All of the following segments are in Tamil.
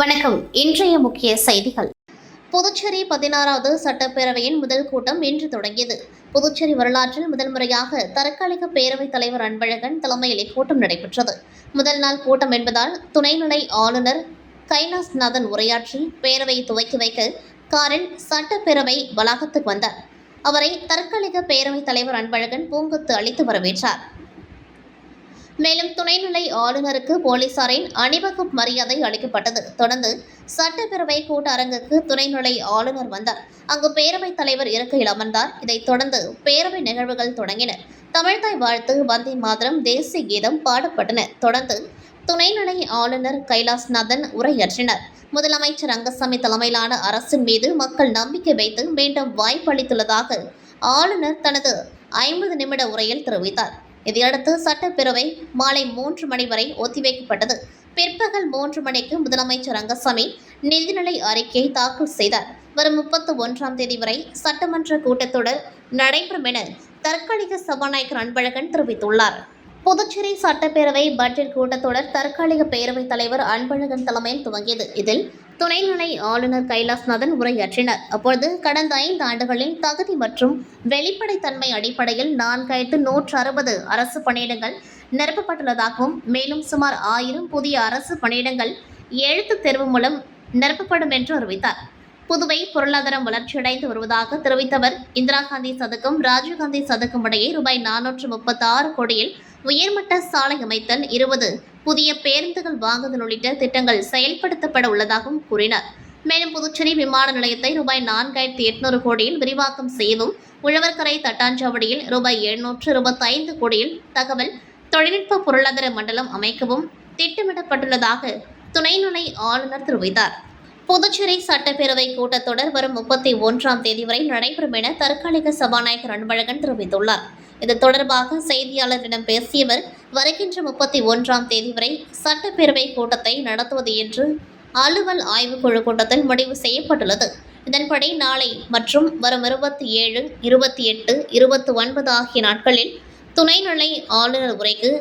வணக்கம். இன்றைய முக்கிய செய்திகள். புதுச்சேரி 16வது சட்டப்பேரவையின் முதல் கூட்டம் இன்று தொடங்கியது. புதுச்சேரி வரலாற்றில் முதல் முறையாக தற்காலிக பேரவைத் தலைவர் அன்பழகன் தலைமையில் இக்கூட்டம் நடைபெற்றது. முதல் நாள் கூட்டம் என்பதால் துணைநிலை ஆளுநர் கைலாஸ்நாதன் உரையாற்றி பேரவையை துவக்கி வைக்க காரில் சட்டப்பேரவை வளாகத்துக்கு வந்தார். அவரை தற்காலிக பேரவைத் தலைவர் அன்பழகன் பூங்கொத்து அளித்து வரவேற்றார். மேலும் துணைநிலை ஆளுநருக்கு போலீசாரின் அணிவகுப்பு மரியாதை அளிக்கப்பட்டது. தொடர்ந்து சட்டப்பேரவை கூட்ட அரங்குக்கு துணைநிலை ஆளுநர் வந்தார். அங்கு பேரவைத் தலைவர் இருக்கையில் அமர்ந்தார். இதைத் தொடர்ந்து பேரவை நிகழ்வுகள் தொடங்கின. தமிழ்தாய் வாழ்த்து, வந்தே மாதரம், தேசிய கீதம் பாடப்பட்டன. தொடர்ந்து துணைநிலை ஆளுநர் கைலாஸ்நாதன் உரையாற்றினார். முதலமைச்சர் ரங்கசாமி தலைமையிலான அரசின் மீது மக்கள் நம்பிக்கை வைத்து மீண்டும் வாய்ப்பளித்துள்ளதாக ஆளுநர் தனது 50 நிமிட உரையில் தெரிவித்தார். இதையடுத்து சட்டப்பேரவை மாலை 3 மணி வரை ஒத்திவைக்கப்பட்டது. பிற்பகல் 3 மணிக்கு முதலமைச்சர் ரங்கசாமி நிதிநிலை அறிக்கையை தாக்கல் செய்தார். வரும் 31ஆம் தேதி வரை சட்டமன்ற கூட்டத்தொடர் நடைபெறும் என தற்காலிக சபாநாயகர் அன்பழகன் தெரிவித்துள்ளார். புதுச்சேரி சட்டப்பேரவை பட்ஜெட் கூட்டத்தொடர் தற்காலிக பேரவைத் தலைவர் அன்பழகன் தலைமையில் துவங்கியது. இதில் துணைநிலை ஆளுநர் கைலாஸ்நாதன் உரையாற்றினார். அப்பொழுது கடந்த 5 ஆண்டுகளில் தகுதி மற்றும் வெளிப்படைத்தன்மை அடிப்படையில் 4160 அரசு பணியிடங்கள் நிரப்பப்பட்டுள்ளதாகவும் மேலும் சுமார் 1000 புதிய அரசு பணியிடங்கள் எழுத்துத் தேர்வு மூலம் நிரப்பப்படும் என்று அறிவித்தார். புதுவை பொருளாதாரம் வளர்ச்சியடைந்து வருவதாக தெரிவித்தவர் இந்திரா காந்தி சதுக்கம், ராஜீவ்காந்தி சதுக்கம் இடையே ரூபாய் 436 கோடியில் உயர்மட்ட சாலை அமைத்தல், 20 புதிய பேருந்துகள் வாங்குதல் உள்ளிட்ட திட்டங்கள் செயல்படுத்தப்பட உள்ளதாகவும் கூறினார். மேலும் புதுச்சேரி விமான நிலையத்தை ரூபாய் 4800 கோடியில் விரிவாக்கம் செய்யவும், உழவர்கரை தட்டாஞ்சாவடியில் ரூபாய் 725 கோடியில் தகவல் தொழில்நுட்ப பொருளாதார மண்டலம் அமைக்கவும் திட்டமிடப்பட்டுள்ளதாக துணைநிலை ஆளுநர் தெரிவித்தார். புதுச்சேரி சட்டப்பேரவை கூட்டத்தொடர் வரும் 31ஆம் தேதி வரை நடைபெறும் என தற்காலிக சபாநாயகர் அன்பழகன் தெரிவித்துள்ளார். இது தொடர்பாக செய்தியாளர்களிடம் பேசியவர், வருகின்ற 31ஆம் தேதி வரை சட்டப்பேரவை கூட்டத்தை நடத்துவது என்று அலுவல் ஆய்வுக்குழு கூட்டத்தில் முடிவு செய்யப்பட்டுள்ளது. இதன்படி நாளை மற்றும் வரும் 27, 28, 29 ஆகிய நாட்களில் துணைநிலை ஆளுநர் உரைக்கு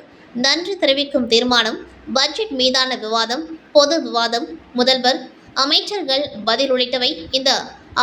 நன்றி தெரிவிக்கும் தீர்மானம், பட்ஜெட் மீதான விவாதம், பொது விவாதம், முதல்வர், அமைச்சர்கள் பதில் உள்ளிட்டவை இந்த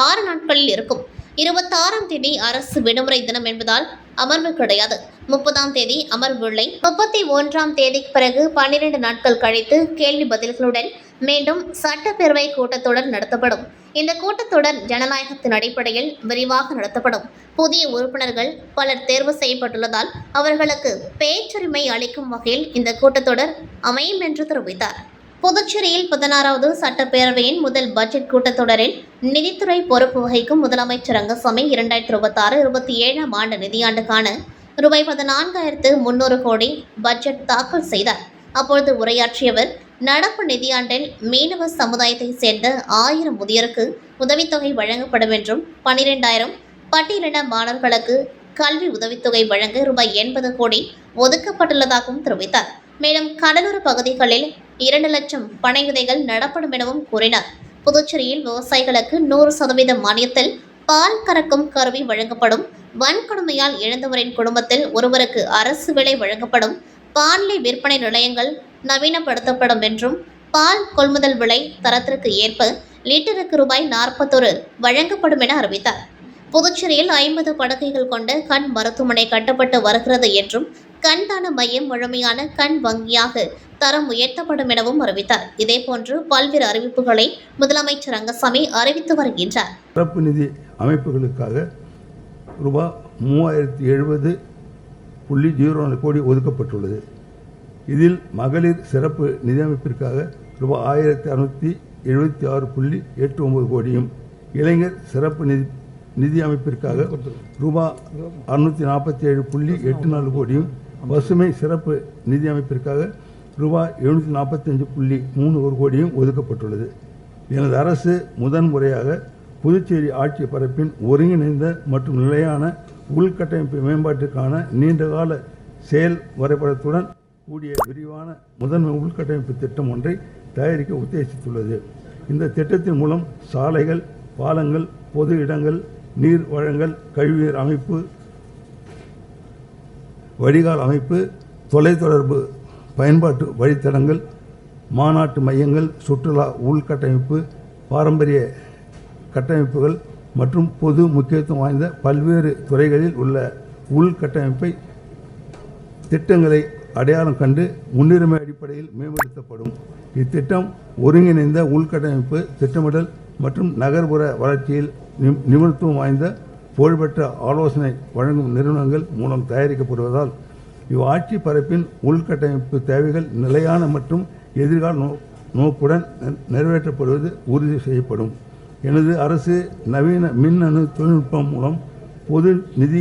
6 நாட்களில் இருக்கும். 26ஆம் தேதி அரசு விடுமுறை தினம் என்பதால் அமர்வு கிடையாது. 30ஆம் தேதி அமர்வு இல்லை. 31ஆம் தேதிக்கு பிறகு 12 நாட்கள் கழித்து கேள்வி பதில்களுடன் மீண்டும் சட்டப்பேரவை கூட்டத்தொடர் நடத்தப்படும். இந்த கூட்டத்தொடர் ஜனநாயகத்தின் அடிப்படையில் விரிவாக நடத்தப்படும். புதிய உறுப்பினர்கள் பலர் தேர்வு செய்யப்பட்டுள்ளதால் அவர்களுக்கு பேச்சுரிமை அளிக்கும் வகையில் இந்த கூட்டத்தொடர் அமையும் என்று தெரிவித்தார். புதுச்சேரியில் 16வது சட்டப்பேரவையின் முதல் பட்ஜெட் கூட்டத்தொடரில் நிதித்துறை பொறுப்பு வகிக்கும் முதலமைச்சர் ரங்கசாமி 2026-27ஆம் ஆண்டு நிதியாண்டுக்கான ரூபாய் 14,300 கோடி பட்ஜெட் தாக்கல் செய்தார். அப்பொழுது உரையாற்றியவர், நடப்பு நிதியாண்டில் மீனவ சமுதாயத்தைச் சேர்ந்த 1000 முதியோருக்கு உதவித்தொகை வழங்கப்படும் என்றும் 12,000 பட்டியலின மாணவர்களுக்கு கல்வி உதவித்தொகை வழங்க ரூபாய் 80 கோடி ஒதுக்கப்பட்டுள்ளதாகவும் தெரிவித்தார். மேலும் கடலோர பகுதிகளில் 2 லட்சம் பனை விதைகள் நடப்படும் எனவும் கூறினார். புதுச்சேரியில் விவசாயிகளுக்கு 100% மானியத்தில் பால் கறக்கும் கருவி வழங்கப்படும். வன்கொடுமையால் இழந்தவரின் குடும்பத்தில் ஒருவருக்கு அரசு வேலை வழங்கப்படும். பாண்லே விற்பனை நிலையங்கள் நவீனப்படுத்தப்படும் என்றும் பால் கொள்முதல் விலை தரத்திற்கு ஏற்ப லிட்டருக்கு ரூபாய் 41 வழங்கப்படும் என அறிவித்தார். புதுச்சேரியில் 50 படுக்கைகள் கொண்ட கண் மருத்துவமனை கட்டப்பட்டு வருகிறது என்றும் கண்தான மையம் முழுமையான கண் வங்கியாக தரம் உயர்த்தப்படும் எனவும் அறிவித்தார். இதேபோன்று பல்வேறு அறிவிப்புகளை முதலமைச்சர் ரங்கசாமி அறிவித்து வருகின்றார். சிறப்பு நிதி அமைப்புகளுக்காக ரூபாய் 3070.04 கோடி ஒதுக்கப்பட்டுள்ளது. இதில் மகளிர் சிறப்பு நிதி அமைப்பிற்காக ரூபாய் 1676.89 கோடியும், இளைஞர் சிறப்பு நிதி அமைப்பிற்காக ரூபாய் 647.84 கோடியும், பசுமை சிறப்பு நிதி அமைப்பிற்காக ரூபாய் 745.31 கோடியும் ஒதுக்கப்பட்டுள்ளது. எனது அரசு முதன்முறையாக புதுச்சேரி ஆட்சி பரப்பின் ஒருங்கிணைந்த மற்றும் நிலையான உள்கட்டமைப்பு மேம்பாட்டிற்கான நீண்டகால செயல் வரைபடத்துடன் கூடிய விரிவான முதன்மை உள்கட்டமைப்பு திட்டம் ஒன்றை தயாரிக்க உத்தேசித்துள்ளது. இந்த திட்டத்தின் மூலம் சாலைகள், பாலங்கள், பொது இடங்கள், நீர் வழங்கல், கழிவுநீர் அமைப்பு, வடிகால் அமைப்பு, தொலைத்தொடர்பு பயன்பாட்டு வழித்தடங்கள், மாநாட்டு மையங்கள், சுற்றுலா, உள்கட்டமைப்பு, பாரம்பரிய கட்டமைப்புகள் மற்றும் பொது முக்கியத்துவம் வாய்ந்த பல்வேறு துறைகளில் உள்ள உள்கட்டமைப்பை திட்டங்களை அடையாளம் கண்டு முன்னுரிமை அடிப்படையில் மேம்படுத்தப்படும். இத்திட்டம் ஒருங்கிணைந்த உள்கட்டமைப்பு திட்டமிடல் மற்றும் நகர்ப்புற வளர்ச்சியில் நிபுணத்துவம் வாய்ந்த புகழ்பெற்ற ஆலோசனை வழங்கும் நிறுவனங்கள் மூலம் தயாரிக்கப்படுவதால் இவ்வாட்சி பரப்பின் உள்கட்டமைப்பு தேவைகள் நிலையான மற்றும் எதிர்கால நோக்குடன் நிறைவேற்றப்படுவது உறுதி செய்யப்படும். எனது அரசு நவீன மின்னணு தொழில்நுட்பம் மூலம் பொது நிதி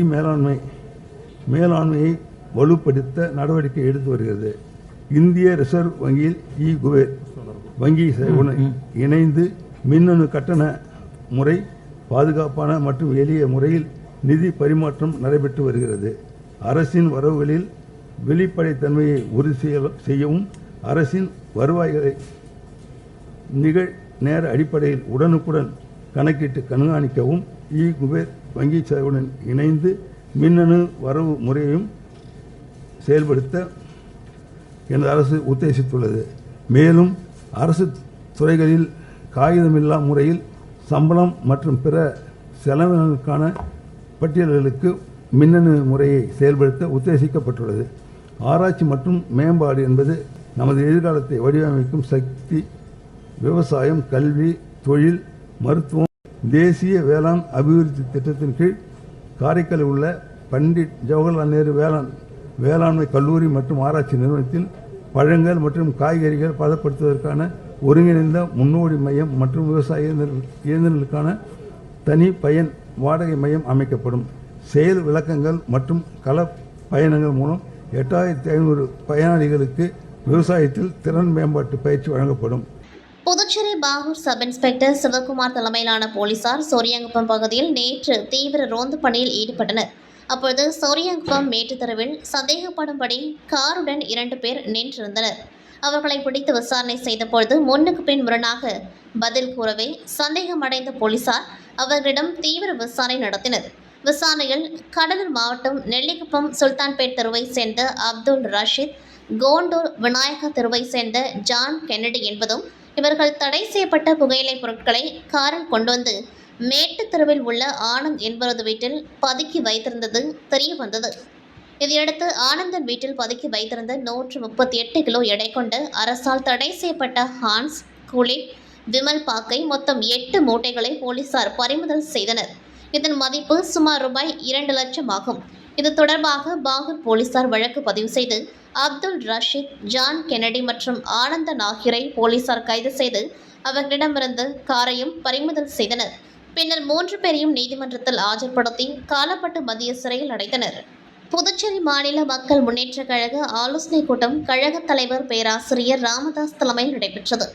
மேலாண்மையை வலுப்படுத்த நடவடிக்கை எடுத்து வருகிறது. இந்திய ரிசர்வ் வங்கியில் குபேர் வங்கி சேவையுடன் இணைந்து மின்னணு கட்டண முறை பாதுகாப்பான மற்றும் எளிய முறையில் நிதி பரிமாற்றம் நடைபெற்று வருகிறது. அரசின் வரவுகளில் வெளிப்படைத்தன்மையை உறுதி செய்யவும் அரசின் வருவாய்களை நேர அடிப்படையில் உடனுக்குடன் கணக்கிட்டு கண்காணிக்கவும் குபேர் வங்கி சேவையுடன் இணைந்து மின்னணு வரவு முறையையும் செயல்படுத்த எனது அரசு உத்தேசித்துள்ளது. மேலும் அரசு துறைகளில் காகிதமில்லா முறையில் சம்பளம் மற்றும் பிற செலவினங்களுக்கான பட்டியல்களுக்கு மின்னணு முறையை செயல்படுத்த உத்தேசிக்கப்பட்டுள்ளது. ஆராய்ச்சி மற்றும் மேம்பாடு என்பது நமது எதிர்காலத்தை வடிவமைக்கும் சக்தி. விவசாயம், கல்வி, தொழில், மருத்துவம். தேசிய வேளாண் அபிவிருத்தி திட்டத்தின் கீழ் காரைக்காலில் உள்ள பண்டிட் ஜவஹர்லால் நேரு வேளாண்மை கல்லூரி மற்றும் ஆராய்ச்சி நிறுவனத்தில் பழங்கள் மற்றும் காய்கறிகள் பதப்படுத்துவதற்கான ஒருங்கிணைந்த முன்னோடி மையம் மற்றும் விவசாய இயந்திரங்களுக்கான தனி பயன் வாடகை மையம் அமைக்கப்படும். செயல் விளக்கங்கள் மற்றும் கள பயணங்கள் மூலம் 8500 பயனாளிகளுக்கு விவசாயத்தில் திறன் மேம்பாட்டு பயிற்சி வழங்கப்படும். புதுச்சேரி பாகூர் சப் இன்ஸ்பெக்டர் சிவகுமார் தலைமையிலான போலீசார் சோரியாங்குப்பம் பகுதியில் நேற்று தீவிர ரோந்து பணியில் ஈடுபட்டனர். அப்பொழுது சோரியாங்குப்பம் மேட்டுத்தெருவில் சந்தேகப்படும்படி காருடன் 2 பேர் நின்றிருந்தனர். அவர்களை பிடித்து விசாரணை செய்தபொழுது முன்னுக்கு பின் முரணாக பதில் கூறவே சந்தேகமடைந்த போலீசார் அவர்களிடம் தீவிர விசாரணை நடத்தினர். விசாரணையில் கடலூர் மாவட்டம் நெல்லிக்குப்பம் சுல்தான்பேட் தெருவை சேர்ந்த அப்துல் ரஷீத், கோண்டூர் விநாயகா தெருவை சேர்ந்த ஜான் கென்னடி என்பதும் இவர்கள் தடை செய்யப்பட்ட புகையிலை பொருட்களை காரில் கொண்டு வந்து மேட்டு தெருவில் உள்ள ஆனந்த் என்பவரது வீட்டில் பதுக்கி வைத்திருந்தது தெரிய வந்தது. இதையடுத்து ஆனந்தன் வீட்டில் பதுக்கி வைத்திருந்த 138 கிலோ எடை கொண்ட அரசால் தடை செய்யப்பட்ட ஹான்ஸ், குளிர், விமல் பாக்கை மொத்தம் 8 மூட்டைகளை போலீசார் பறிமுதல் செய்தனர். இதன் மதிப்பு சுமார் ரூபாய் 2 லட்சம் ஆகும். இது தொடர்பாக பாகூர் போலீசார் வழக்கு பதிவு செய்து அப்துல் ரஷீத், ஜான் கென்னடி மற்றும் ஆனந்தன் ஆகியோரை போலீசார் கைது செய்து அவர்களிடமிருந்து காரையும் பறிமுதல் செய்தனர். பின்னர் 3 பேரையும் நீதிமன்றத்தில் ஆஜர்படுத்தி காலப்பட்டு மத்திய சிறையில் அடைத்தனர். புதுச்சேரி மாநில மக்கள் முன்னேற்றக் கழக ஆலோசனை கூட்டம் கழக தலைவர் பேராசிரியர் ராமதாஸ் தலைமையில் நடைபெற்றது.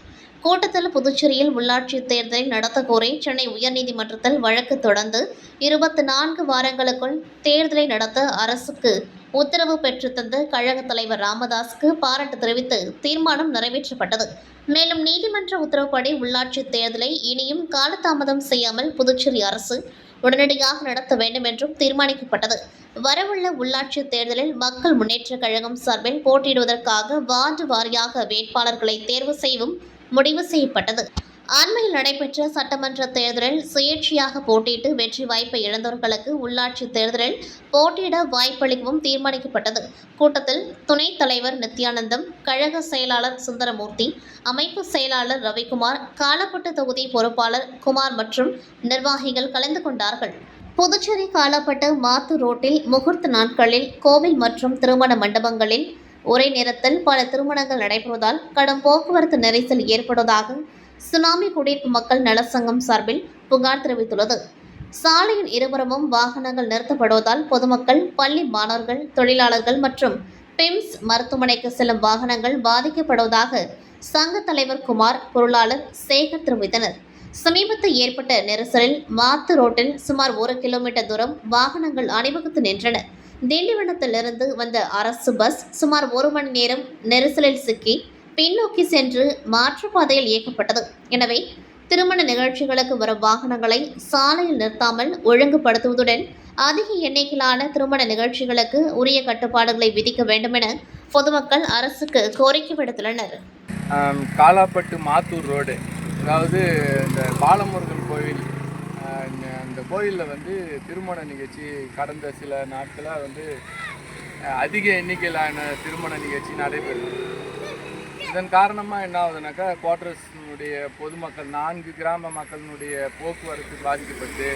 கூட்டத்தில் புதுச்சேரியில் உள்ளாட்சி தேர்தலை நடத்த கோரி சென்னை உயர்நீதிமன்றத்தில் வழக்கு தொடர்ந்து 24 வாரங்களுக்குள் தேர்தலை நடத்த அரசுக்கு உத்தரவு பெற்றுத்தந்த கழக தலைவர் ராமதாஸுக்கு பாராட்டு தெரிவித்து தீர்மானம் நிறைவேற்றப்பட்டது. மேலும் நீதிமன்ற உத்தரவுப்படி உள்ளாட்சி தேர்தலை இனியும் காலதாமதம் செய்யாமல் புதுச்சேரி அரசு உடனடியாக நடத்த வேண்டும் என்றும் தீர்மானிக்கப்பட்டது. வரவுள்ள உள்ளாட்சி தேர்தலில் மக்கள் முன்னேற்றக் கழகம் சார்பில் போட்டியிடுவதற்காக வார்டு வாரியாக வேட்பாளர்களை தேர்வு செய்யவும் முடிவு செய்யப்பட்டது. அண்மையில் நடைபெற்ற சட்டமன்ற தேர்தலில் சுயேட்சையாக போட்டியிட்டு வெற்றி வாய்ப்பை இழந்தவர்களுக்கு உள்ளாட்சி தேர்தலில் போட்டியிட வாய்ப்பளிக்கவும் தீர்மானிக்கப்பட்டது. கூட்டத்தில் துணைத் தலைவர் நித்யானந்தம், கழக செயலாளர் சுந்தரமூர்த்தி, அமைப்பு செயலாளர் ரவிக்குமார், காலப்பட்டு தொகுதி பொறுப்பாளர் குமார் மற்றும் நிர்வாகிகள் கலந்து கொண்டார்கள். புதுச்சேரி காலப்பட்டு மாத்து ரோட்டில் முகூர்த்த நாட்களில் கோவில் மற்றும் திருமண மண்டபங்களில் ஒரே நேரத்தில் பல திருமணங்கள் நடைபெறுவதால் கடும் போக்குவரத்து நெரிசல் ஏற்படுவதாக சுனாமி குடியிருப்பு மக்கள் நலச்சங்கம் சார்பில் புகார் தெரிவித்துள்ளது. சாலையின் இருபுறமும் வாகனங்கள் நிறுத்தப்படுவதால் பொதுமக்கள், பள்ளி மாணவர்கள், தொழிலாளர்கள் மற்றும் பிம்ஸ் மருத்துவமனைக்கு செல்லும் வாகனங்கள் பாதிக்கப்படுவதாக சங்க தலைவர் குமார், பொருளாளர் சேகர் தெரிவித்தனர். சமீபத்தில் ஏற்பட்ட நெரிசலில் மாத்து ரோட்டில் சுமார் 1 கிலோமீட்டர் தூரம் வாகனங்கள் அணிவகுத்து நின்றன. திண்டிவனத்திலிருந்து வந்த அரசு பஸ் சுமார் 1 மணி நேரம் நெரிசலில் சிக்கி பின்னோக்கி சென்று மாற்றுப்பாதையில் இயக்கப்பட்டது. எனவே திருமண நிகழ்ச்சிகளுக்கு வரும் வாகனங்களை சாலையில் நிறுத்தாமல் ஒழுங்குபடுத்துவதுடன் அதிக எண்ணிக்கையிலான திருமண நிகழ்ச்சிகளுக்கு உரிய கட்டுப்பாடுகளை விதிக்க வேண்டும் என பொதுமக்கள் அரசுக்கு கோரிக்கை விடுத்துள்ளனர். காலாப்பட்டு மாத்தூர் ரோடு, அதாவது இந்த பாலமுருகன் கோவில், அந்த கோயிலில் வந்து திருமண நிகழ்ச்சி கடந்த சில நாட்களாக வந்து அதிக எண்ணிக்கையிலான திருமண நிகழ்ச்சி நடைபெறுது. இதன் காரணமாக என்ன ஆகுதுனாக்கா, குவார்டர்ஸினுடைய பொதுமக்கள் 4 கிராம மக்களினுடைய போக்குவரத்து பாதிக்கப்பட்டு,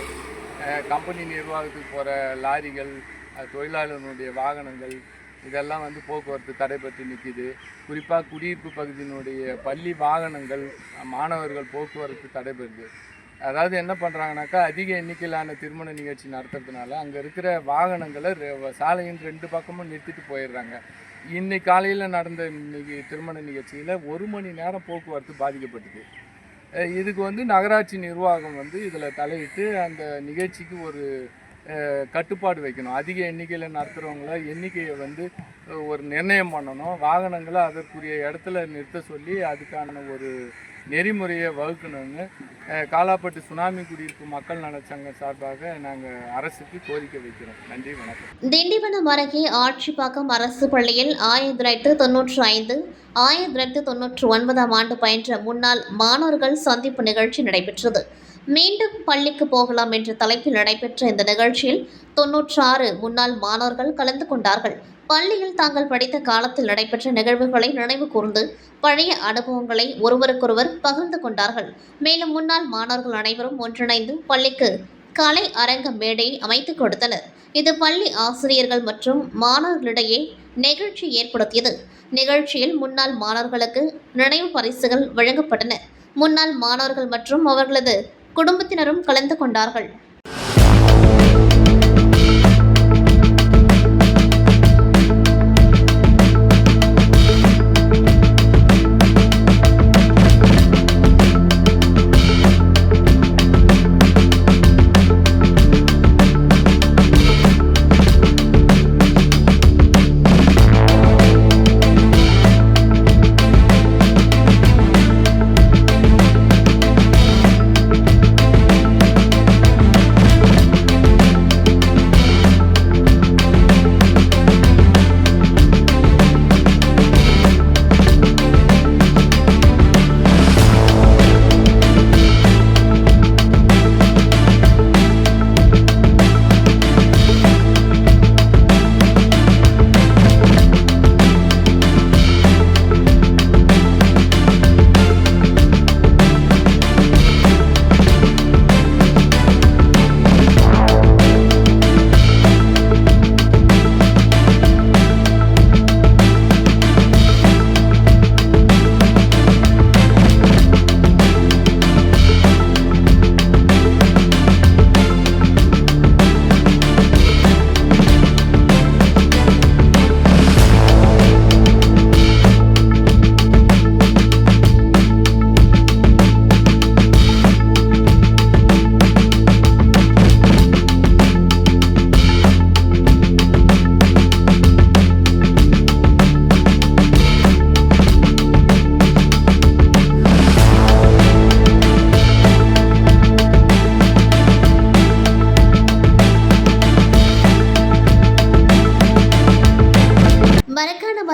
கம்பெனி நிர்வாகத்துக்கு போகிற லாரிகள், தொழிலாளர்களுடைய வாகனங்கள் இதெல்லாம் வந்து போக்குவரத்து தடைபட்டு நிற்கிது. குறிப்பாக குடியிருப்பு பகுதியினுடைய பள்ளி வாகனங்கள், மாணவர்கள் போக்குவரத்து தடைபடுது. அதாவது என்ன பண்ணுறாங்கனாக்கா, அதிக எண்ணிக்கையிலான திருமண நிகழ்ச்சி நடத்துறதுனால அங்கே இருக்கிற வாகனங்களை சாலையின் 2 பக்கமும் நிறுத்திட்டு போயிடுறாங்க. இன்னைக்கு காலையில் நடந்த திருமண நிகழ்ச்சியில் 1 மணி நேரம் போக்குவரத்து பாதிக்கப்பட்டது. இதுக்கு வந்து நகராட்சி நிர்வாகம் வந்து இதில் தலையிட்டு அந்த நிகழ்ச்சிக்கு ஒரு கட்டுப்பாடு வைக்கணும். அதிக எண்ணிக்கையில் நடத்துகிறவங்கள எண்ணிக்கையை வந்து ஒரு நிர்ணயம் பண்ணணும். வாகனங்களை அதற்குரிய இடத்துல நிறுத்த சொல்லி அதுக்கான ஒரு நெறிமுறையை வகுக்கணும்னு காலாப்பட்டு சுனாமி குடியிருப்பு மக்கள் நலச்சங்கம் சார்பாக நாங்கள் அரசுக்கு கோரிக்கை வைக்கிறோம். நன்றி, வணக்கம். திண்டிவனம் அருகே ஆட்சிப்பாக்கம் அரசு பள்ளியில் 1995, 1999 ஆண்டு பயின்ற முன்னாள் மாணவர்கள் சந்திப்பு நிகழ்ச்சி நடைபெற்றது. மீண்டும் பள்ளிக்கு போகலாம் என்ற தலைப்பில் நடைபெற்ற இந்த நிகழ்ச்சியில் 96 முன்னாள் மாணவர்கள் கலந்து கொண்டார்கள். பள்ளியில் தாங்கள் படித்த காலத்தில் நடைபெற்ற நிகழ்வுகளை நினைவு கூர்ந்து பழைய அனுபவங்களை ஒருவருக்கொருவர் பகிர்ந்து கொண்டார்கள். மேலும் முன்னாள் மாணவர்கள் அனைவரும் ஒன்றிணைந்து பள்ளிக்கு கலை அரங்க மேடையை அமைத்துக் கொடுத்தனர். இது பள்ளி ஆசிரியர்கள் மற்றும் மாணவர்களிடையே நெகிழ்ச்சி ஏற்படுத்தியது. நிகழ்ச்சியில் முன்னாள் மாணவர்களுக்கு நினைவு பரிசுகள் வழங்கப்பட்டன. முன்னாள் மாணவர்கள் மற்றும் அவர்களது குடும்பத்தினரும் கலந்து கொண்டார்கள்.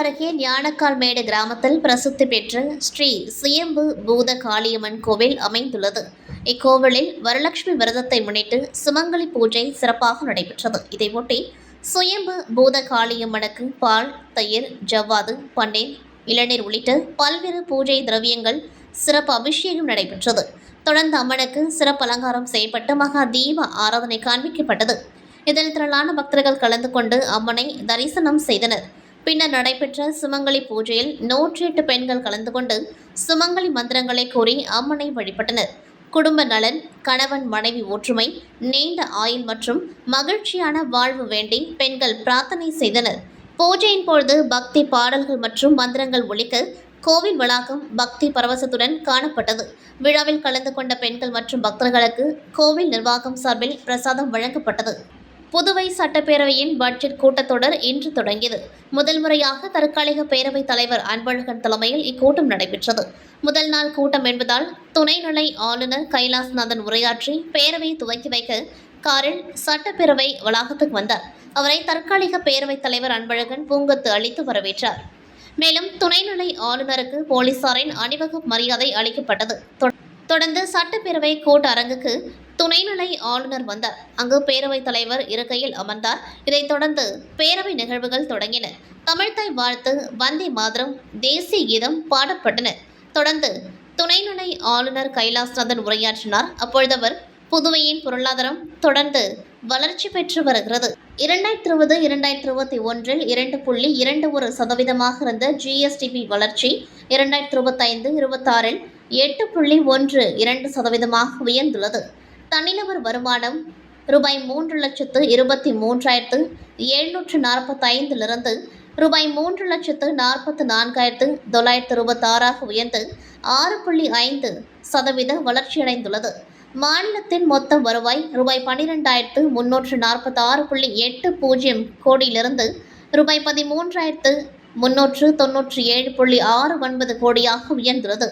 அருகே ஞானக்கால்மேடு கிராமத்தில் பிரசித்தி பெற்ற ஸ்ரீ சுயம்பு பூத காளியம்மன் கோவில் அமைந்துள்ளது. இக்கோவிலில் வரலட்சுமி விரதத்தை முன்னிட்டு சுமங்கலி பூஜை சிறப்பாக நடைபெற்றது. இதையொட்டி சுயம்பு பூத காளியம்மனுக்கு பால், தயிர், ஜவ்வாது, பன்னீர், இளநீர் உள்ளிட்ட பல்வேறு பூஜை திரவியங்கள் சிறப்பு அபிஷேகம் நடைபெற்றது. தொடர்ந்து அம்மனுக்கு சிறப்பு அலங்காரம் செய்யப்பட்டு மகா தீப ஆராதனை காண்பிக்கப்பட்டது. இதில் திரளான பக்தர்கள் கலந்து கொண்டு அம்மனை தரிசனம் செய்தனர். பின்னர் நடைபெற்ற சுமங்கலி பூஜையில் 108 பெண்கள் கலந்து கொண்டு சுமங்கலி மந்திரங்களை கூறி அம்மனை வழிபட்டனர். குடும்ப நலன், கணவன் மனைவி ஒற்றுமை, நீண்ட ஆயுள் மற்றும் மகிழ்ச்சியான வாழ்வு வேண்டி பெண்கள் பிரார்த்தனை செய்தனர். பூஜையின் பொழுது பக்தி பாடல்கள் மற்றும் மந்திரங்கள் ஒலிக்க கோவில் வளாகம் பக்தி பரவசத்துடன் காணப்பட்டது. விழாவில் கலந்து கொண்ட பெண்கள் மற்றும் பக்தர்களுக்கு கோவில் நிர்வாகம் சார்பில் பிரசாதம் வழங்கப்பட்டது. புதுவை சட்டப்பேரவையின் பட்ஜெட் கூட்டத்தொடர் இன்று தொடங்கியது. முதல் முறையாக தற்காலிக பேரவைத் தலைவர் அன்பழகன் தலைமையில் இக்கூட்டம் நடைபெற்றது. முதல் நாள் கூட்டம் என்பதால் துணைநிலை ஆளுநர் கைலாசநாதன் உரையாற்றி பேரவையை துவக்கி வைக்க காரில் சட்டப்பேரவை வளாகத்துக்கு வந்தார். அவரை தற்காலிக பேரவைத் தலைவர் அன்பழகன் பூங்கொத்து அளித்து வரவேற்றார். மேலும் துணைநிலை ஆளுநருக்கு போலீசாரின் அணிவகுப்பு மரியாதை அளிக்கப்பட்டது. தொடர்ந்து சட்டப்பேரவை கூட்டரங்குக்கு துணைநிலை ஆளுநர் வந்தார். அங்கு பேரவைத் தலைவர் இருக்கையில் அமர்ந்தார். இதைத் தொடர்ந்து பேரவை நிகழ்வுகள் தொடங்கின. தமிழ்த்தாய் வாழ்த்து, வந்தே மாதரம், தேசிய கீதம் பாடப்பட்டன. தொடர்ந்து துணைநிலை ஆளுநர் கைலாஸ்நாதன் உரையாற்றினார். அப்பொழுது அவர், புதுவையின் பொருளாதாரம் தொடர்ந்து வளர்ச்சி பெற்று வருகிறது. 2020-2021 2.21% இருந்த GSDP வளர்ச்சி 2025-26 8.12% உயர்ந்துள்ளது. தனிநபர் வருமானம் ரூபாய் 3,23,745 ரூபாய் 3,44,926 உயர்ந்து 6.5% வளர்ச்சியடைந்துள்ளது. மாநிலத்தின் மொத்த வருவாய் ரூபாய் 12,346.80 கோடியிலிருந்து ரூபாய் 13,397.69 கோடியாக உயர்ந்துள்ளது.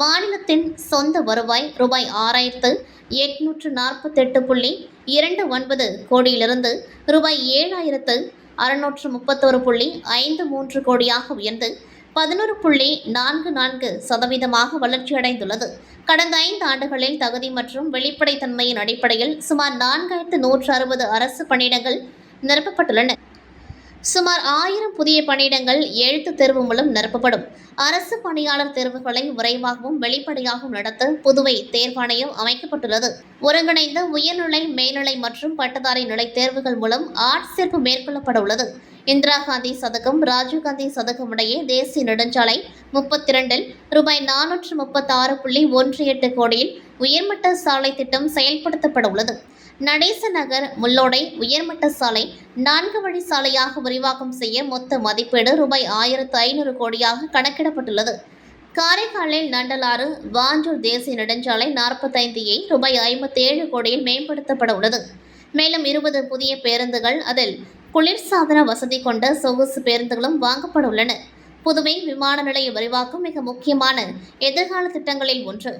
மாநிலத்தின் சொந்த வருவாய் ரூபாய் 6,848.29 கோடியிலிருந்து ரூபாய் 7,631.53 கோடியாக உயர்ந்து 11.44% வளர்ச்சியடைந்துள்ளது. கடந்த 5 ஆண்டுகளில் தகுதி மற்றும் வெளிப்படைத்தன்மையின் அடிப்படையில் சுமார் 4,160 அரசு பணியிடங்கள் நிரப்பப்பட்டுள்ளன. சுமார் 1000 புதிய பணியிடங்கள் எழுத்து தேர்வு மூலம் நிரப்பப்படும். அரசு பணியாளர் தேர்வுகளை விரைவாகவும் வெளிப்படையாகவும் நடத்த புதுவை தேர்வாணையம் அமைக்கப்பட்டுள்ளது. ஒருங்கிணைந்த உயர்நிலை, மேல்நிலை மற்றும் பட்டதாரி நிலை தேர்வுகள் மூலம் ஆட்சேர்ப்பு மேற்கொள்ளப்பட உள்ளது. இந்திரா காந்தி சதகம், ராஜீவ்காந்தி சதகம் இடையே தேசிய நெடுஞ்சாலை 32 ரூபாய் 436.18 கோடியில் உயர்மட்ட சாலை திட்டம் செயல்படுத்தப்பட உள்ளது. நடேச நகர் முள்ளோடை உயர்மட்ட சாலை 4 வழி சாலையாக விரிவாக்கம் செய்ய மொத்த மதிப்பீடு ரூபாய் 1,500 கோடியாக கணக்கிடப்பட்டுள்ளது. காரைக்காலில் நண்டலாறு வாஞ்சூர் தேசிய நெடுஞ்சாலை 45 ரூபாய் 57 கோடியில் மேம்படுத்தப்பட உள்ளது. மேலும் 20 புதிய பேருந்துகள், அதில் குளிர்சாதன வசதி கொண்ட சொகுசு பேருந்துகளும் வாங்கப்பட உள்ளன. புதுவை விமான நிலைய விரிவாக்கம் மிக முக்கியமான எதிர்கால திட்டங்களில் ஒன்று.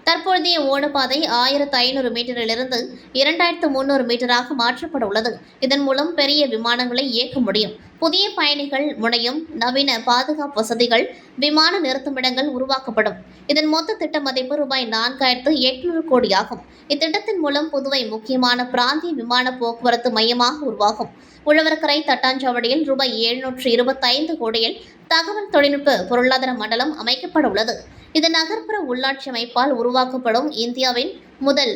தற்போதைய ஓடுபாதை 1500 மீட்டரிலிருந்து 2300 மீட்டராக மாற்றப்பட உள்ளது. இதன் மூலம் பெரிய விமானங்களை இயக்க முடியும். புதிய பயணிகள் முனையம், நவீன பாதுகாப்பு வசதிகள், விமான நிறுத்துமிடங்கள் உருவாக்கப்படும். இதன் மொத்த திட்ட மதிப்பு ரூபாய் 4,800 கோடியாகும். இத்திட்டத்தின் மூலம் புதுவை முக்கியமான பிராந்திய விமான போக்குவரத்து மையமாக உருவாகும். உழவர்கரை தட்டாஞ்சாவடியில் ரூபாய் 725 கோடியில் தகவல் தொழில்நுட்ப பொருளாதார மண்டலம் அமைக்கப்பட உள்ளது. இது நகர்ப்புற உள்ளாட்சி அமைப்பால் உருவாக்கப்படும் இந்தியாவின் முதல்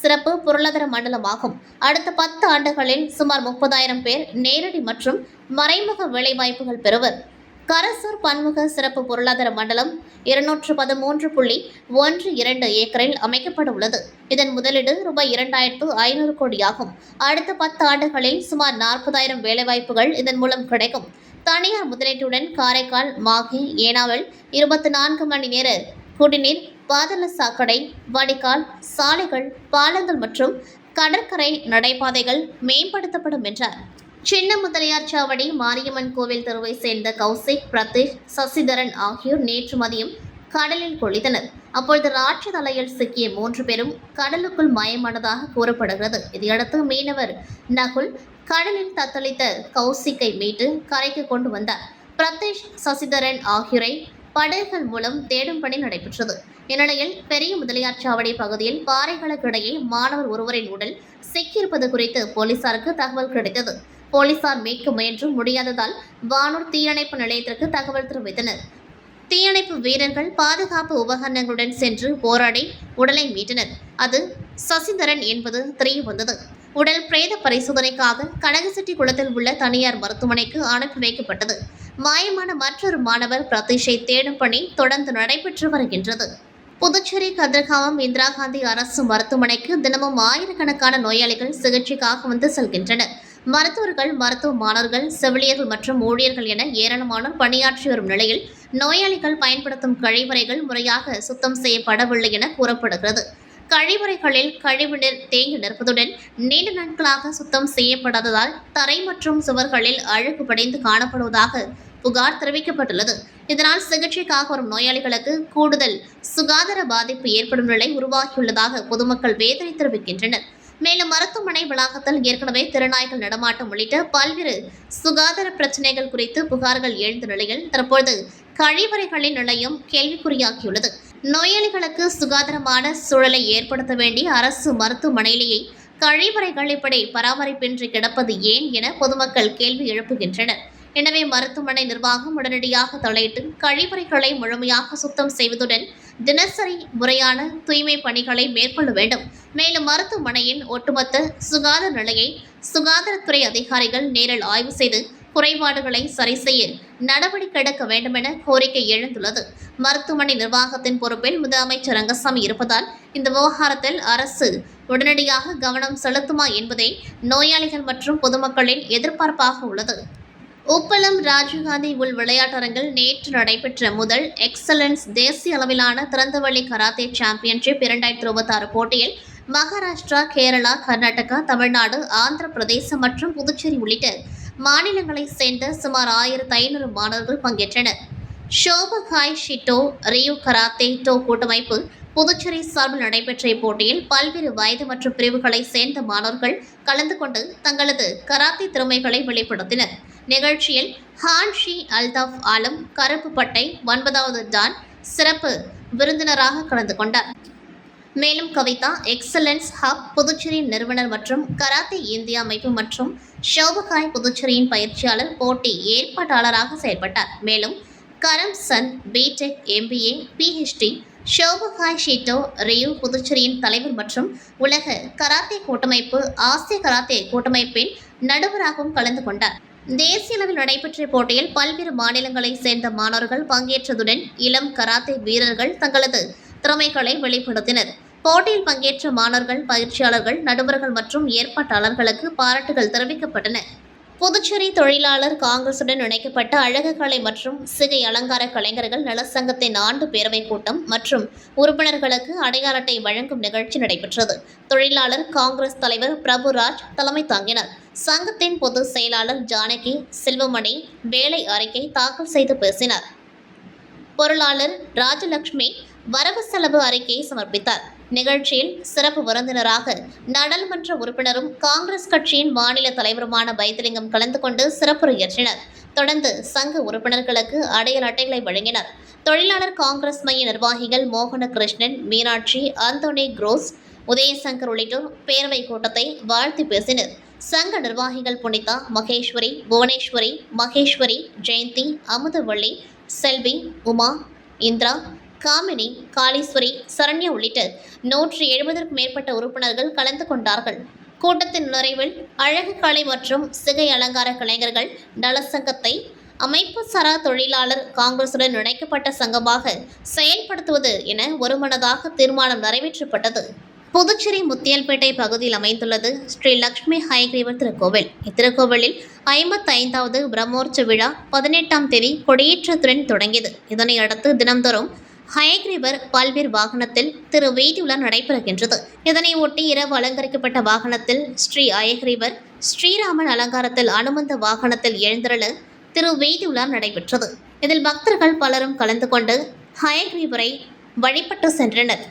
சிறப்பு பொருளாதார மண்டலமாகும். அடுத்த 10 ஆண்டுகளில் சுமார் 30,000 பேர் நேரடி மற்றும் மறைமுக வேலைவாய்ப்புகள் பெறுவர். கரசூர் பன்முக சிறப்பு பொருளாதார மண்டலம் 213.12 ஏக்கரில் அமைக்கப்பட உள்ளது. இதன் முதலீடு ரூபாய் 2,500 கோடியாகும். அடுத்த 10 ஆண்டுகளில் சுமார் 40,000 வேலைவாய்ப்புகள் இதன் மூலம் கிடைக்கும். தனியார் முதலீட்டுடன் காரைக்கால், மாஹே, ஏனாவில் 24 மணி நேர குடிநீர், பாதாள சாக்கடை, வடிகால், சாலைகள், பாலங்கள் மற்றும் கடற்கரை நடைபாதைகள் மேம்படுத்தப்படும் என்றார். சின்ன முதலியார் சாவடி மாரியம்மன் கோவில் தெருவை சேர்ந்த கௌசிக், பிரதீஷ், சசிதரன் ஆகியோர் நேற்று மதியம் கடலில் குளித்தனர். அப்பொழுது ராட்சத அலையில் சிக்கிய 3 பேரும் கடலுக்குள் மயமானதாக கூறப்படுகிறது. இதையடுத்து மீனவர் நகுல் கடலில் தத்தளித்த கௌசிக்கை மீட்டு கரைக்கு கொண்டு வந்தார். பிரதீஷ், சசிதரன் ஆகியோரை படகுகள் மூலம் தேடும் பணி நடைபெற்றது. இந்நிலையில் பெரிய முதலியார் சாவடி பகுதியில் பாறைகளுக்கிடையே மாணவர் ஒருவரின் உடல் சிக்கியிருப்பது குறித்து போலீசாருக்கு தகவல் கிடைத்தது. போலீசார் மீட்க முயன்றும் முடியாததால் வானூர் தீயணைப்பு நிலையத்திற்கு தகவல் தெரிவித்தனர். தீயணைப்பு வீரர்கள் பாதுகாப்பு உபகரணங்களுடன் சென்று போராடி உடலை மீட்டனர். அது சசிதரன் என்பது தெரிய வந்தது. உடல் பிரேத பரிசோதனைக்காக கனகசெட்டிக்குளத்தில் உள்ள தனியார் மருத்துவமனைக்கு அனுப்பி வைக்கப்பட்டது. மாயமான மற்றொரு மாணவர் பிரதீஷை தேடும் பணி தொடர்ந்து நடைபெற்று வருகின்றது. புதுச்சேரி கதிர்காமம் இந்திரா காந்தி அரசு மருத்துவமனைக்கு தினமும் ஆயிரக்கணக்கான நோயாளிகள் சிகிச்சைக்காக வந்து செல்கின்றனர். மருத்துவர்கள், மருத்துவ மாணவர்கள், செவிலியர்கள் மற்றும் ஊழியர்கள் என ஏராளமானோர் பணியாற்றி வரும் நிலையில் நோயாளிகள் பயன்படுத்தும் கழிவறைகள் முறையாக சுத்தம் செய்யப்படவில்லை என கூறப்படுகிறது. கழிவறைகளில் கழிவுநீர் தேங்கி நிற்பதுடன் நீண்ட நாட்களாக சுத்தம் செய்யப்படாததால் தரை மற்றும் சுவர்களில் அழுக்கு படைந்து காணப்படுவதாக புகார் தெரிவிக்கப்பட்டுள்ளது. இதனால் சிகிச்சைக்காக வரும் நோயாளிகளுக்கு கூடுதல் சுகாதார பாதிப்பு ஏற்படும் நிலை உருவாகியுள்ளதாக பொதுமக்கள் வேதனை தெரிவிக்கின்றனர். மேலும் மருத்துவமனை வளாகத்தில் ஏற்கனவே திருநாய்கள் நடமாட்டம் உள்ளிட்ட பல்வேறு சுகாதார பிரச்சினைகள் குறித்து புகார்கள் எழுந்த நிலையில் தற்போது கழிவறைகளின் நிலையம் கேள்விக்குறியாகியுள்ளது. நோயாளிகளுக்கு சுகாதாரமான சூழலை ஏற்படுத்த வேண்டிய அரசு மருத்துவமனையிலேயே கழிவறைகள் இப்படி பராமரிப்பின்றி கிடப்பது ஏன் என பொதுமக்கள் கேள்வி எழுப்புகின்றனர். எனவே மருத்துவமனை நிர்வாகம் உடனடியாக தலையிட்டு கழிவறைகளை முழுமையாக சுத்தம் செய்வதுடன் தினசரி முறையான தூய்மை பணிகளை மேற்கொள்ள வேண்டும். மேலும் மருத்துவமனையின் ஒட்டுமொத்த சுகாதார நிலையை சுகாதாரத்துறை அதிகாரிகள் நேரில் ஆய்வு செய்து குறைபாடுகளை சரி செய்ய நடவடிக்கை எடுக்க வேண்டும் என கோரிக்கை எழுந்துள்ளது. மருத்துவமனை நிர்வாகத்தின் பொறுப்பில் முதலமைச்சர் ரங்கசாமி இருப்பதால் இந்த விவகாரத்தில் அரசு உடனடியாக கவனம் செலுத்துமா என்பதே நோயாளிகள் மற்றும் பொதுமக்களின் எதிர்பார்ப்பாக உள்ளது. உப்பளம் ராஜீவ்காந்தி உள் விளையாட்டரங்கில் நேற்று நடைபெற்ற முதல் எக்ஸலன்ஸ் தேசிய அளவிலான திறந்தவெளி கராத்தே சாம்பியன்ஷிப் 2026 போட்டியில் மகாராஷ்டிரா, கேரளா, கர்நாடகா, தமிழ்நாடு, ஆந்திர பிரதேசம் மற்றும் புதுச்சேரி உள்ளிட்ட மாநிலங்களைச் சேர்ந்த சுமார் 1500 மாணவர்கள் பங்கேற்றனர். ஷோபகாய் ஷிட்டோ ரியூ கராத்தே டோ கூட்டமைப்பு புதுச்சேரி சார்பில் நடைபெற்ற இப்போட்டியில் பல்வேறு வயது மற்றும் பிரிவுகளைச் சேர்ந்த மாணவர்கள் கலந்து கொண்டு தங்களது கராத்தே திறமைகளை வெளிப்படுத்தினர். நிகழ்ச்சியில் ஹான்ஷி அல்தாஃப் ஆலம் கருப்பு பட்டை 9வது டான் சிறப்பு விருந்தினராக கலந்து கொண்டார். மேலும் கவிதா எக்ஸலன்ஸ் ஹப் புதுச்சேரியின் நிறுவனர் மற்றும் கராத்தே இந்தியா அமைப்பு மற்றும் ஷோபகாய் புதுச்சேரியின் பயிற்சியாளர் போட்டி ஏற்பாட்டாளராக செயல்பட்டார். மேலும் Karam Chand B Tech MBA PhD Shobukai Shito Ryu புதுச்சேரியின் தலைவர் மற்றும் உலக கராத்தே கூட்டமைப்பு ஆசிய கராத்தே கூட்டமைப்பின் நடுவராகவும் கலந்து கொண்டார். தேசிய அளவில் நடைபெற்ற போட்டியில் பல்வேறு மாநிலங்களைச் சேர்ந்த மாணவர்கள் பங்கேற்றதுடன் இளம் கராத்தே வீரர்கள் தங்களது திறமைகளை வெளிப்படுத்தினர். போட்டியில் பங்கேற்ற மாணவர்கள், பயிற்சியாளர்கள், நடுவர்கள் மற்றும் ஏற்பாட்டாளர்களுக்கு பாராட்டுகள் தெரிவிக்கப்பட்டன. புதுச்சேரி தொழிலாளர் காங்கிரசுடன் இணைக்கப்பட்ட அழகுக்கலை மற்றும் சிகை அலங்கார கலைஞர்கள் நலச்சங்கத்தின் ஆண்டு பேரவைக் கூட்டம் மற்றும் உறுப்பினர்களுக்கு அடையாள அட்டை வழங்கும் நிகழ்ச்சி நடைபெற்றது. தொழிலாளர் காங்கிரஸ் தலைவர் பிரபுராஜ் தலைமை தாங்கினார். சங்கத்தின் பொதுச் செயலாளர் ஜானகி செல்வமணி வேலை அறிக்கை தாக்கல் செய்து பேசினார். பொருளாளர் ராஜலட்சுமி வரவு செலவு அறிக்கையை சமர்ப்பித்தார். நிகழ்ச்சியில் சிறப்பு விருந்தினராக நாடாளுமன்ற உறுப்பினரும் காங்கிரஸ் கட்சியின் மாநில தலைவருமான வைத்திலிங்கம் கலந்து கொண்டு சிறப்புரையாற்றினர். தொடர்ந்து சங்க உறுப்பினர்களுக்கு அடையாள அட்டைகளை வழங்கினர். தொழிலாளர் காங்கிரஸ் மைய நிர்வாகிகள் மோகன கிருஷ்ணன், மீனாட்சி, அந்தோனி குரோஸ், உதயசங்கர் உள்ளிட்டோர் பேரவை கூட்டத்தை வாழ்த்தி பேசினர். சங்க நிர்வாகிகள் புனிதா, மகேஸ்வரி, புவனேஸ்வரி, மகேஸ்வரி, ஜெயந்தி, அமுதவள்ளி, செல்வி, உமா, இந்திரா, காமினி, காளீஸ்வரி, சரண்யா உள்ளிட்ட 170க்கும் மேற்பட்ட உறுப்பினர்கள் கலந்து கொண்டார்கள். கூட்டத்தின் நிறைவில் அழகு கலை மற்றும் சிகை அலங்கார கலைஞர்கள் நலச்சங்கத்தை அமைப்பு சாரா தொழிலாளர் காங்கிரசுடன் இணைக்கப்பட்ட சங்கமாக செயல்படுத்துவது என ஒருமனதாக தீர்மானம் நிறைவேற்றப்பட்டது. புதுச்சேரி முத்தியல்பேட்டை பகுதியில் அமைந்துள்ளது ஸ்ரீ லக்ஷ்மி ஹயக்ரீவர் திருக்கோவில். இத்திருக்கோவிலில் 55வது பிரம்மோற்சவ விழா 18ஆம் தேதி கொடியேற்றத்துடன் தொடங்கியது. இதனை அடுத்து தினம்தோறும் ஹயக்ரீவர் பல்வேறு வாகனத்தில் திரு வீதியுலா நடைபெறுகின்றது. இதனை ஒட்டி இரவு அலங்கரிக்கப்பட்ட வாகனத்தில் ஸ்ரீ ஹயக்ரீவர், ஸ்ரீராமன் அலங்காரத்தில் அனுமந்த வாகனத்தில் எழுந்தருள திரு வீதியுலா நடைபெற்றது. இதில் பக்தர்கள் பலரும் கலந்து கொண்டு ஹயக்ரீவரை வழிபட்டு சென்றனர்.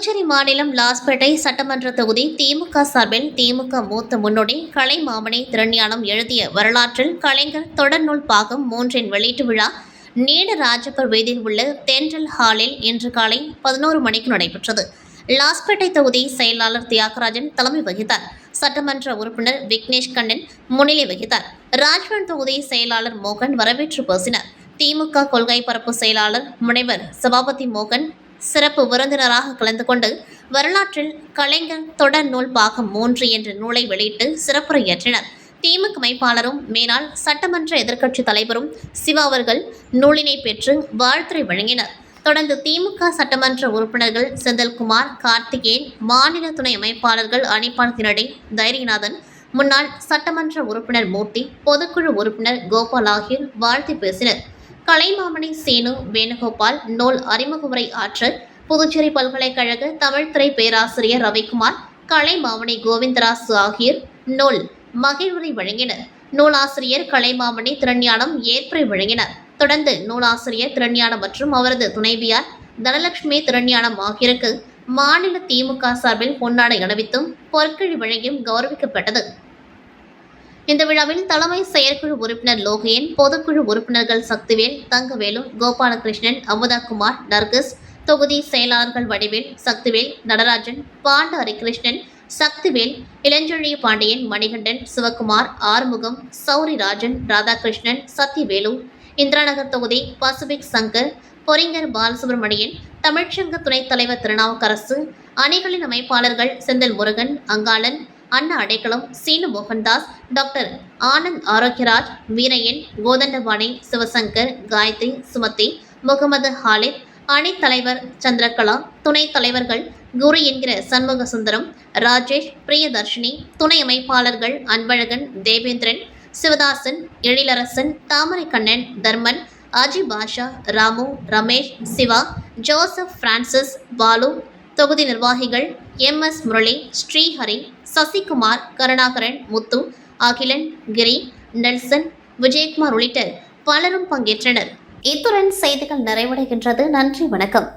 புதுச்சேரி மாநிலம் லாஸ்பேட்டை சட்டமன்ற தொகுதி திமுக சார்பில் திமுக மூத்த முன்னோடி கலைமாமணி திருஞானம் எழுதிய வரலாற்றில் கலைஞர் தொடர்நூல் பாகம் 3 வெளியீட்டு விழா நீடராஜப்பர் வீதியில் உள்ள தென்றல் ஹாலில் இன்று காலை 11 மணிக்கு நடைபெற்றது. லாஸ்பேட்டை தொகுதி செயலாளர் தியாகராஜன் தலைமை வகித்தார். சட்டமன்ற உறுப்பினர் விக்னேஷ் கண்ணன் முன்னிலை வகித்தார். ராஜ்பவன் தொகுதி செயலாளர் மோகன் வரவேற்று பேசினார். திமுக கொள்கை பரப்பு செயலாளர் முனைவர் சபாபதி மோகன் சிறப்பு விருந்தினராக கலந்து கொண்டு வரலாற்றில் கலைஞர் தொடர் நூல் பாகம் 3 என்ற நூலை வெளியிட்டு சிறப்புரையாற்றினர். திமுக அமைப்பாளரும் மேலாள் சட்டமன்ற எதிர்க்கட்சித் தலைவரும் சிவா அவர்கள் நூலினை பெற்று வாழ்த்துரை வழங்கினர். தொடர்ந்து திமுக சட்டமன்ற உறுப்பினர்கள் செந்தில்குமார், கார்த்திகேயன், மாநில துணை அமைப்பாளர்கள் அனிபால் கிரடி, தைரியநாதன், முன்னாள் சட்டமன்ற உறுப்பினர் மூர்த்தி, பொதுக்குழு உறுப்பினர் கோபால் ஆகியோர் வாழ்த்தி பேசினர். கலைமாமணி சீனு வேணுகோபால் நூல் அறிமுக உரை ஆற்ற புதுச்சேரி பல்கலைக்கழக தமிழ்துறை பேராசிரியர் ரவிக்குமார், கலைமாமணி கோவிந்தராசு ஆகியோர் நூல் மகிழ்வுரை வழங்கினர். நூலாசிரியர் கலைமாமணி திருஞானம் ஏற்புரை வழங்கினர். தொடர்ந்து நூலாசிரியர் திருஞானம் மற்றும் அவரது துணைவியார் தனலட்சுமி திருஞானம் ஆகியோருக்கு மாநில திமுக சார்பில் பொன்னாடை அணிவித்தும் பொற்கிழி வழங்கியும் கௌரவிக்கப்பட்டது. இந்த விழாவில் தலைமை செயற்குழு உறுப்பினர் லோகையன், பொதுக்குழு உறுப்பினர்கள் சக்திவேல், தங்கவேலு, கோபாலகிருஷ்ணன், அமுதாகுமார், நர்கஸ், தொகுதி செயலாளர்கள் வடிவேல், சக்திவேல், நடராஜன், பாண்ட ஹரிகிருஷ்ணன், சக்திவேல், இளஞ்செழிய பாண்டியன், மணிகண்டன், சிவகுமார், ஆறுமுகம், சௌரிராஜன், ராதாகிருஷ்ணன், சத்யவேலு, இந்திராநகர் தொகுதி பசிபிக் சங்கர், பொறிஞர் பாலசுப்ரமணியன், தமிழ்ச்சங்க துணைத் தலைவர் திருநாவுக்கரசு, அணிகளின் அமைப்பாளர்கள் செந்தில் முருகன், அங்காளன், அண்ணா அடைக்கலம், சீனு மோகன்தாஸ், டாக்டர் ஆனந்த் ஆரோக்கியராஜ், வீரையன், கோதண்டபாணி, சிவசங்கர், காயத்ரி, சுமதி, முகமது ஹாலித், அணித் தலைவர் சந்திரகலா, துணைத் தலைவர்கள் குரு என்கிற சண்முக சுந்தரம், ராஜேஷ், பிரியதர்ஷினி, துணை அமைப்பாளர்கள் அன்பழகன், தேவேந்திரன், சிவதாசன், எழிலரசன், தாமரை கண்ணன், தர்மன், அஜி பாஷா, ராமு, ரமேஷ், சிவா, ஜோசப், பிரான்சிஸ், பாலு, தொகுதி நிர்வாகிகள் MS முரளி, ஸ்ரீஹரி, சசிகுமார், கருணாகரன், முத்து, அகிலன், கிரி, நெல்சன், விஜயகுமார் உள்ளிட்ட பலரும் பங்கேற்றனர். இத்துடன் செய்திகள் நிறைவடைகின்றது. நன்றி, வணக்கம்.